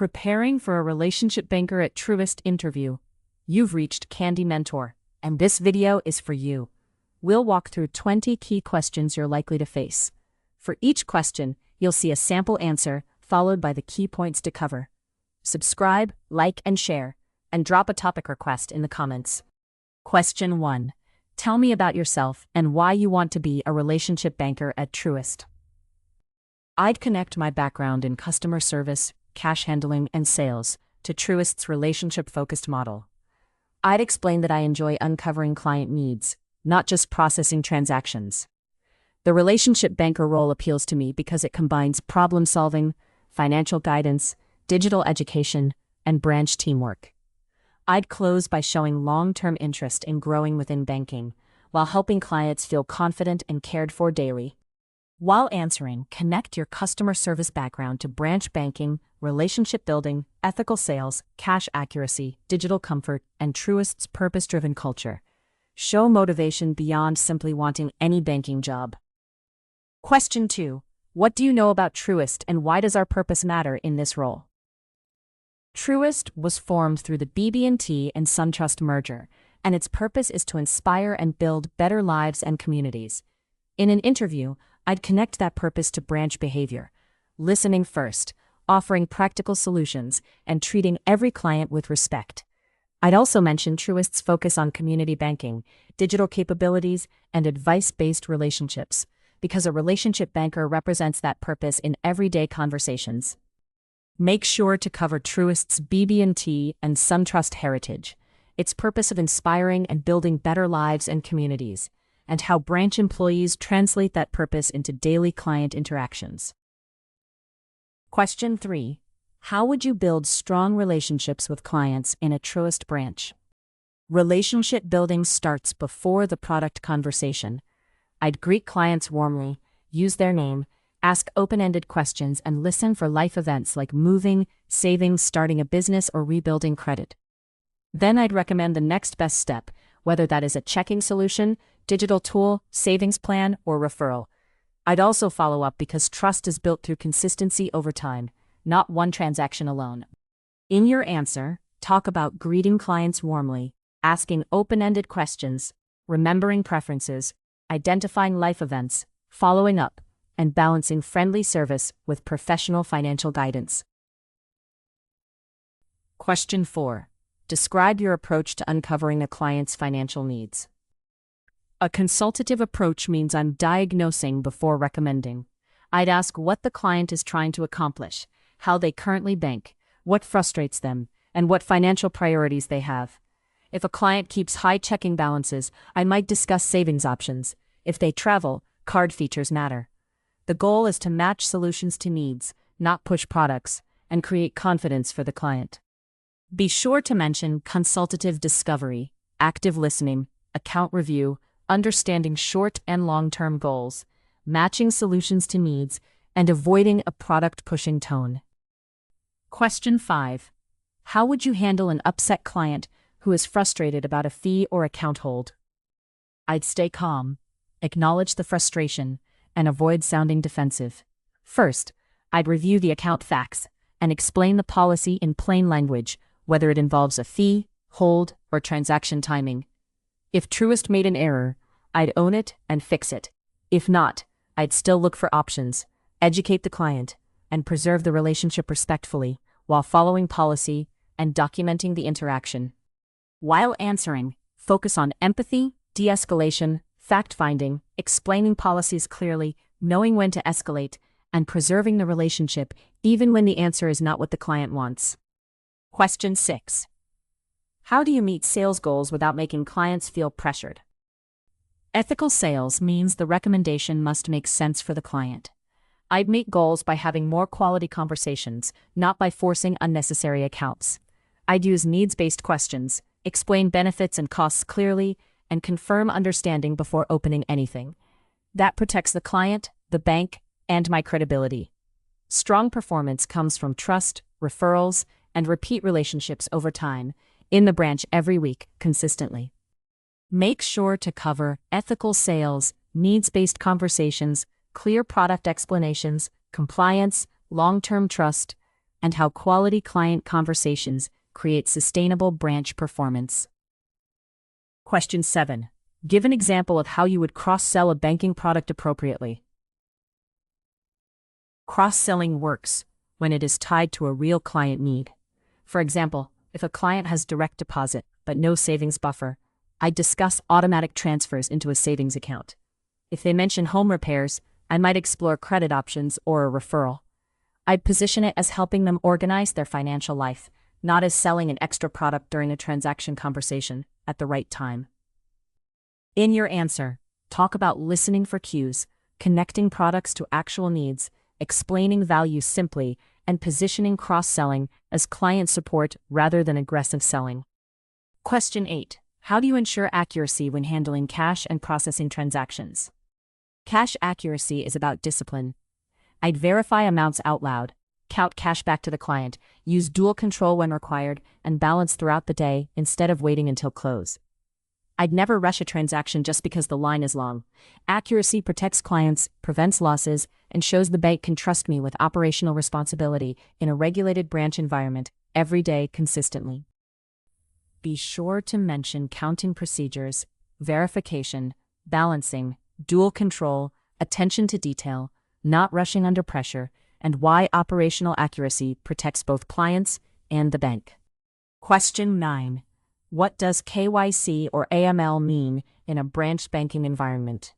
Preparing for a relationship banker at Truist interview. You've reached Candy Mentor, and this video is for you. We'll walk through 20 key questions you're likely to face. For each question, you'll see a sample answer followed by the key points to cover. Subscribe, like, and share, and drop a topic request in the comments. Question 1. Tell me about yourself and why you want to be a relationship banker at Truist. I'd connect my background in customer service, cash handling, and sales to Truist's relationship-focused model. I'd explain that I enjoy uncovering client needs, not just processing transactions. The relationship banker role appeals to me because it combines problem-solving, financial guidance, digital education, and branch teamwork. I'd close by showing long-term interest in growing within banking, while helping clients feel confident and cared for daily. While answering, connect your customer service background to branch banking, relationship building, ethical sales, cash accuracy, digital comfort, and Truist's purpose-driven culture. Show motivation beyond simply wanting any banking job. Question 2. What do you know about Truist and why does our purpose matter in this role? Truist was formed through the BB&T and SunTrust merger, and its purpose is to inspire and build better lives and communities. In an interview, I'd connect that purpose to branch behavior, listening first, offering practical solutions, and treating every client with respect. I'd also mention Truist's focus on community banking, digital capabilities, and advice-based relationships, because a relationship banker represents that purpose in everyday conversations. Make sure to cover Truist's BB&T and SunTrust heritage, its purpose of inspiring and building better lives and communities, and how branch employees translate that purpose into daily client interactions. Question 3. How would you build strong relationships with clients in a Truist branch? Relationship building starts before the product conversation. I'd greet clients warmly, use their name, ask open-ended questions, and listen for life events like moving, saving, starting a business, or rebuilding credit. Then I'd recommend the next best step, whether that is a checking solution, digital tool, savings plan, or referral. I'd also follow up because trust is built through consistency over time, not one transaction alone. In your answer, talk about greeting clients warmly, asking open-ended questions, remembering preferences, identifying life events, following up, and balancing friendly service with professional financial guidance. Question 4. Describe your approach to uncovering a client's financial needs. A consultative approach means I'm diagnosing before recommending. I'd ask what the client is trying to accomplish, how they currently bank, what frustrates them, and what financial priorities they have. If a client keeps high checking balances, I might discuss savings options. If they travel, card features matter. The goal is to match solutions to needs, not push products, and create confidence for the client. Be sure to mention consultative discovery, active listening, account review, understanding short and long-term goals, matching solutions to needs, and avoiding a product-pushing tone. Question 5. How would you handle an upset client who is frustrated about a fee or account hold? I'd stay calm, acknowledge the frustration, and avoid sounding defensive. First, I'd review the account facts and explain the policy in plain language, whether it involves a fee, hold, or transaction timing. If Truist made an error, I'd own it and fix it. If not, I'd still look for options, educate the client, and preserve the relationship respectfully while following policy and documenting the interaction. While answering, focus on empathy, de-escalation, fact-finding, explaining policies clearly, knowing when to escalate, and preserving the relationship even when the answer is not what the client wants. Question 6. How do you meet sales goals without making clients feel pressured? Ethical sales means the recommendation must make sense for the client. I'd meet goals by having more quality conversations, not by forcing unnecessary accounts. I'd use needs-based questions, explain benefits and costs clearly, and confirm understanding before opening anything. That protects the client, the bank, and my credibility. Strong performance comes from trust, referrals, and repeat relationships over time, in the branch every week, consistently. Make sure to cover ethical sales, needs-based conversations, clear product explanations, compliance, long-term trust, and how quality client conversations create sustainable branch performance. Question 7. Give an example of how you would cross-sell a banking product appropriately. Cross-selling works when it is tied to a real client need. For example, if a client has direct deposit but no savings buffer, I'd discuss automatic transfers into a savings account. If they mention home repairs, I might explore credit options or a referral. I'd position it as helping them organize their financial life, not as selling an extra product during a transaction conversation at the right time. In your answer, talk about listening for cues, connecting products to actual needs, explaining value simply, and positioning cross-selling as client support rather than aggressive selling. Question 8. How do you ensure accuracy when handling cash and processing transactions? Cash accuracy is about discipline. I'd verify amounts out loud, count cash back to the client, use dual control when required, and balance throughout the day instead of waiting until close. I'd never rush a transaction just because the line is long. Accuracy protects clients, prevents losses, and shows the bank can trust me with operational responsibility in a regulated branch environment every day consistently. Be sure to mention counting procedures, verification, balancing, dual control, attention to detail, not rushing under pressure, and why operational accuracy protects both clients and the bank. Question 9. What does KYC or AML mean in a branch banking environment?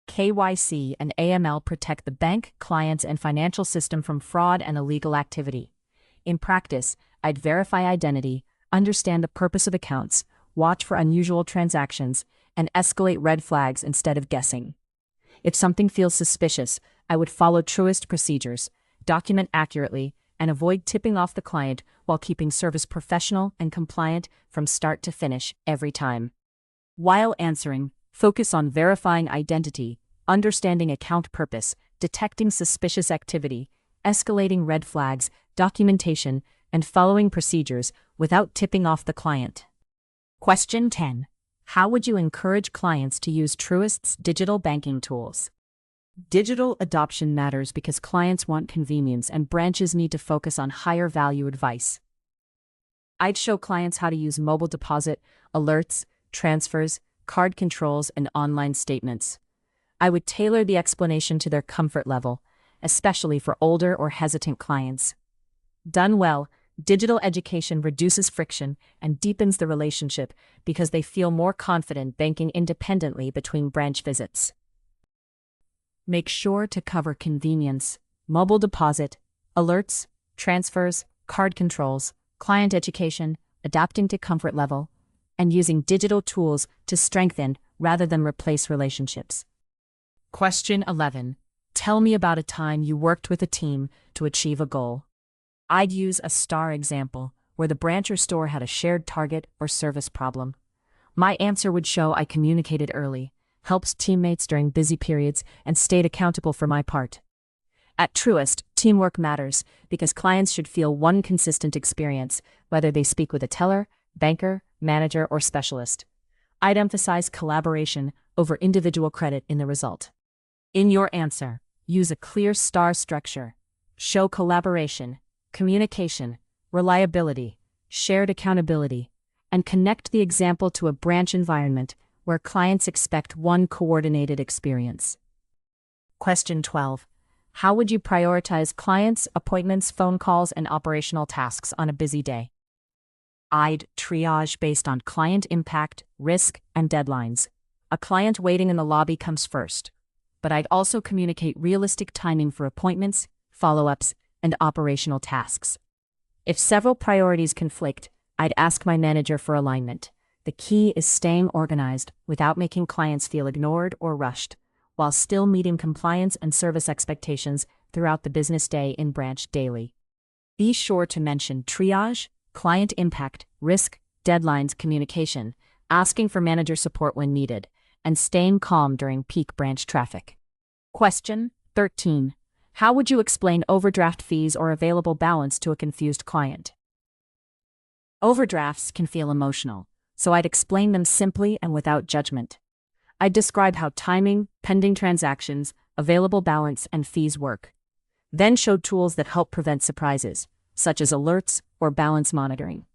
KYC and AML protect the bank, clients, and financial system from fraud and illegal activity. In practice, I'd verify identity, understand the purpose of accounts, watch for unusual transactions, and escalate red flags instead of guessing. If something feels suspicious, I would follow Truist procedures, document accurately, and avoid tipping off the client while keeping service professional and compliant from start to finish every time. While answering, focus on verifying identity, understanding account purpose, detecting suspicious activity, escalating red flags, documentation, and following procedures without tipping off the client. Question 10. How would you encourage clients to use Truist's digital banking tools? Digital adoption matters because clients want convenience and branches need to focus on higher value advice. I'd show clients how to use mobile deposit, alerts, transfers, card controls, and online statements. I would tailor the explanation to their comfort level, especially for older or hesitant clients. Done well, digital education reduces friction and deepens the relationship because they feel more confident banking independently between branch visits. Make sure to cover convenience, mobile deposit, alerts, transfers, card controls, client education, adapting to comfort level, and using digital tools to strengthen rather than replace relationships. Question 11. Tell me about a time you worked with a team to achieve a goal. I'd use a STAR example where the branch or store had a shared target or service problem. My answer would show I communicated early, helped teammates during busy periods, and stayed accountable for my part. At Truist, teamwork matters because clients should feel one consistent experience, whether they speak with a teller, banker, manager, or specialist. I'd emphasize collaboration over individual credit in the result. In your answer, use a clear STAR structure. Show collaboration, communication, reliability, shared accountability, and connect the example to a branch environment where clients expect one coordinated experience. Question 12. How would you prioritize clients, appointments, phone calls, and operational tasks on a busy day? I'd triage based on client impact, risk, and deadlines. A client waiting in the lobby comes first, but I'd also communicate realistic timing for appointments, follow-ups, and operational tasks. If several priorities conflict, I'd ask my manager for alignment. The key is staying organized without making clients feel ignored or rushed, while still meeting compliance and service expectations throughout the business day in branch daily. Be sure to mention triage, client impact, risk, deadlines, communication, asking for manager support when needed, and staying calm during peak branch traffic. Question 13. How would you explain overdraft fees or available balance to a confused client? Overdrafts can feel emotional, so I'd explain them simply and without judgment. I'd describe how timing, pending transactions, available balance, and fees work. Then show tools that help prevent surprises. such as alerts or balance monitoring.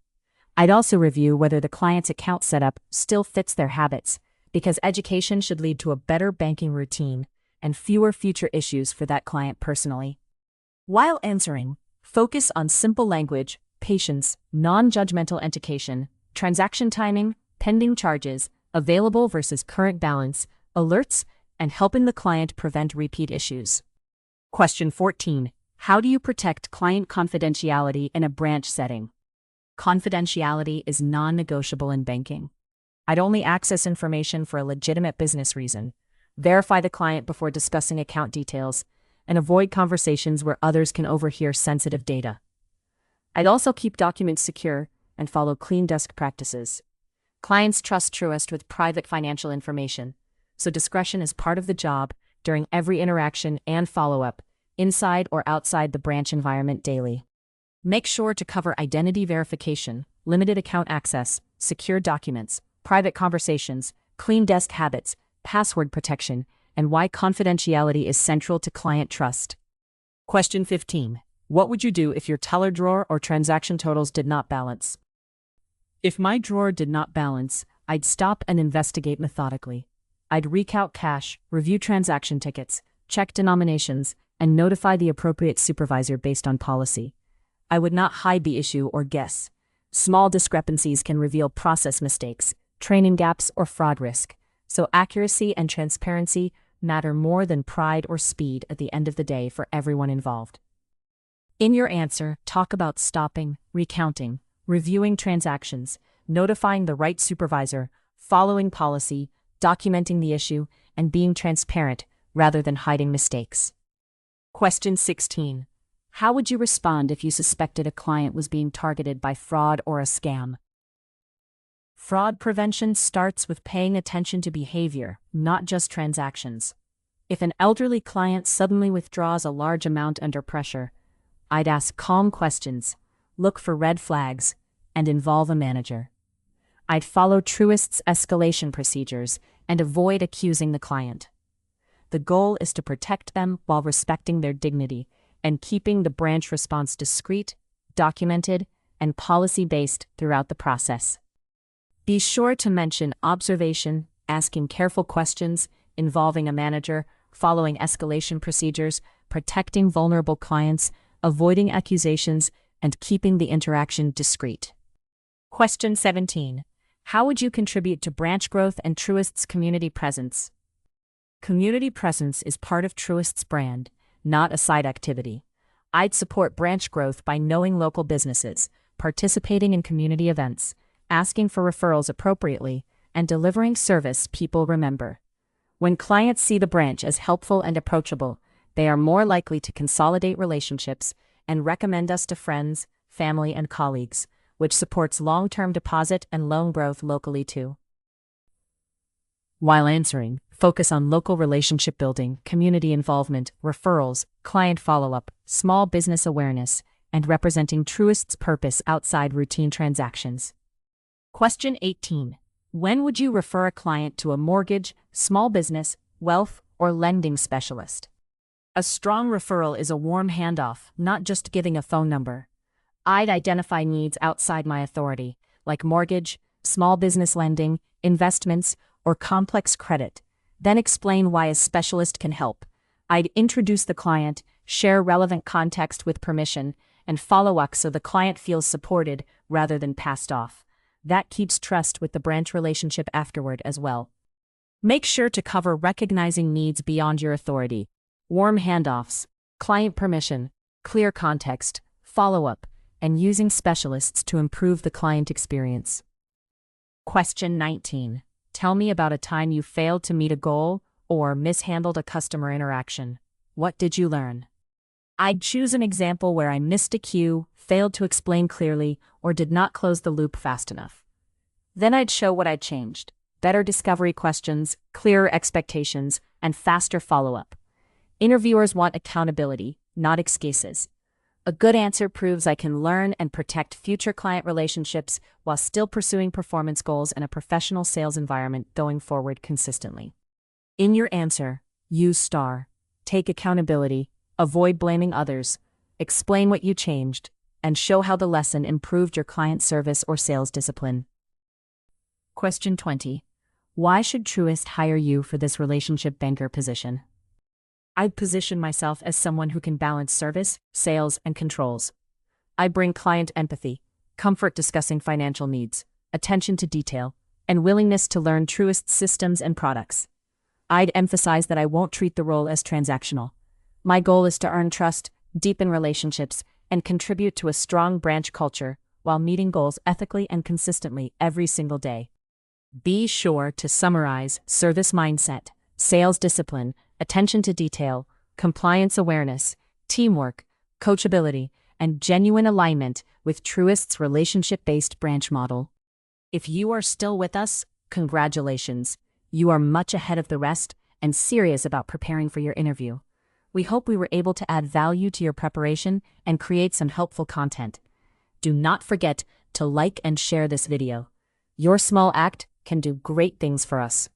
I'd also review whether the client's account setup still fits their habits, because education should lead to a better banking routine and fewer future issues for that client personally. While answering, focus on simple language, patience, non-judgmental education, transaction timing, pending charges, available versus current balance, alerts, and helping the client prevent repeat issues. Question 14. How do you protect client confidentiality in a branch setting? Confidentiality is non-negotiable in banking. I'd only access information for a legitimate business reason, verify the client before discussing account details, and avoid conversations where others can overhear sensitive data. I'd also keep documents secure and follow clean desk practices. Clients trust Truist with private financial information, so discretion is part of the job during every interaction and follow-up, inside or outside the branch environment daily. Make sure to cover identity verification, limited account access, secure documents, private conversations, clean desk habits, password protection, and why confidentiality is central to client trust. Question 15. What would you do if your teller drawer or transaction totals did not balance? If my drawer did not balance, I'd stop and investigate methodically. I'd recount cash, review transaction tickets, check denominations, and notify the appropriate supervisor based on policy. I would not hide the issue or guess. Small discrepancies can reveal process mistakes, training gaps, or fraud risk, so accuracy and transparency matter more than pride or speed at the end of the day for everyone involved. In your answer, talk about stopping, recounting, reviewing transactions, notifying the right supervisor, following policy, documenting the issue, and being transparent rather than hiding mistakes. Question 16. How would you respond if you suspected a client was being targeted by fraud or a scam? Fraud prevention starts with paying attention to behavior, not just transactions. If an elderly client suddenly withdraws a large amount under pressure, I'd ask calm questions, look for red flags, and involve a manager. I'd follow Truist's escalation procedures and avoid accusing the client. The goal is to protect them while respecting their dignity and keeping the branch response discreet, documented, and policy-based throughout the process. Be sure to mention observation, asking careful questions, involving a manager, following escalation procedures, protecting vulnerable clients, avoiding accusations, and keeping the interaction discreet. Question 17. How would you contribute to branch growth and Truist's community presence? Community presence is part of Truist's brand, not a side activity. I'd support branch growth by knowing local businesses, participating in community events, asking for referrals appropriately, and delivering service people remember. When clients see the branch as helpful and approachable, they are more likely to consolidate relationships and recommend us to friends, family, and colleagues, which supports long-term deposit and loan growth locally too. While answering, focus on local relationship building, community involvement, referrals, client follow-up, small business awareness, and representing Truist's purpose outside routine transactions. Question 18. When would you refer a client to a mortgage, small business, wealth, or lending specialist? A strong referral is a warm handoff, not just giving a phone number. I'd identify needs outside my authority, like mortgage, small business lending, investments, or complex credit, then explain why a specialist can help. I'd introduce the client, share relevant context with permission, and follow up so the client feels supported rather than passed off. That keeps trust with the branch relationship afterward as well. Make sure to cover recognizing needs beyond your authority. Warm handoffs, client permission, clear context, follow-up, and using specialists to improve the client experience. Question 19. Tell me about a time you failed to meet a goal or mishandled a customer interaction. What did you learn? I'd choose an example where I missed a cue, failed to explain clearly, or did not close the loop fast enough. Then I'd show what I'd changed: better discovery questions, clearer expectations, and faster follow-up. Interviewers want accountability, not excuses. A good answer proves I can learn and protect future client relationships while still pursuing performance goals in a professional sales environment going forward consistently. In your answer, use STAR. Take accountability, avoid blaming others, explain what you changed, and show how the lesson improved your client service or sales discipline. Question 20. Why should Truist hire you for this relationship banker position? I position myself as someone who can balance service, sales, and controls. I bring client empathy, comfort discussing financial needs, attention to detail, and willingness to learn Truist's systems and products. I'd emphasize that I won't treat the role as transactional. My goal is to earn trust, deepen relationships, and contribute to a strong branch culture while meeting goals ethically and consistently every single day. Be sure to summarize service mindset, sales discipline, attention to detail, compliance awareness, teamwork, coachability, and genuine alignment with Truist's relationship-based branch model. If you are still with us, congratulations. You are much ahead of the rest and serious about preparing for your interview. We hope we were able to add value to your preparation and create some helpful content. Do not forget to like and share this video. Your small act can do great things for us.